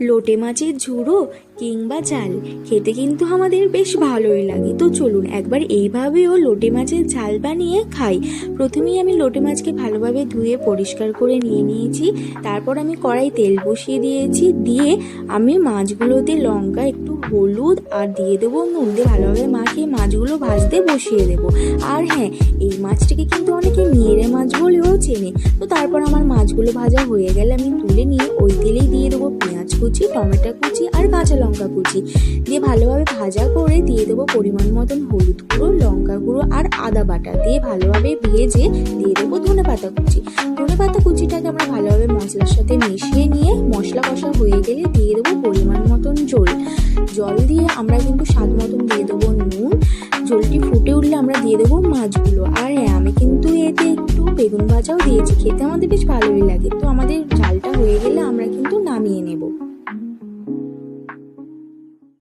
লোটে মাছের ঝুড়ো কিংবা ঝাল খেতে কিন্তু আমাদের বেশ ভালোই লাগে। তো চলুন একবার এইভাবেও লোটে মাছের ঝাল বানিয়ে খাই। প্রথমেই আমি লোটে মাছকে ভালোভাবে ধুয়ে পরিষ্কার করে নিয়ে নিয়েছি। তারপর আমি কড়াই তেল বসিয়ে দিয়েছি, দিয়ে আমি মাছগুলোতে লঙ্কা, একটু হলুদ আর দিয়ে দেবো নুন, দিয়ে ভালোভাবে মাখিয়ে মাছগুলো ভাজতে বসিয়ে দেবো। আর হ্যাঁ, এই মাছটিকে কিন্তু অনেকে নিয়েরে মাছ বলেও চেনে। তো তারপর আমার মাছগুলো ভাজা হয়ে গেলে আমি তুলে নিয়ে ওই তেলেই দিয়ে দেবো পেঁয়াজ কুচি, টমেটো কুচি আর কাঁচা লঙ্কা কুচি, দিয়ে ভালোভাবে ভাজা করে দিয়ে দেবো পরিমাণ মতন হলুদ গুঁড়ো, লঙ্কা গুঁড়ো আর আদা বাটা, দিয়ে ভালোভাবে ভেজে দিয়ে দেবো ধনেপাতা কুচি। ধনেপাতা কুচিটাকে আমরা ভালোভাবে মশলার সাথে মিশিয়ে নিয়ে মশলা কষা হয়ে গেলে দিয়ে দেবো পরিমাণ মতন জল দিয়ে আমরা কিন্তু স্বাদ মতন দিয়ে দেবো নুন। জলটি ফুটে উঠলে আমরা দিয়ে দেবো মাছগুলো। আর হ্যাঁ, আমি কিন্তু এতে একটু বেগুন ভাজাও দিয়েছি, খেতে আমাদের বেশ ভালোই লাগে। তো আমাদের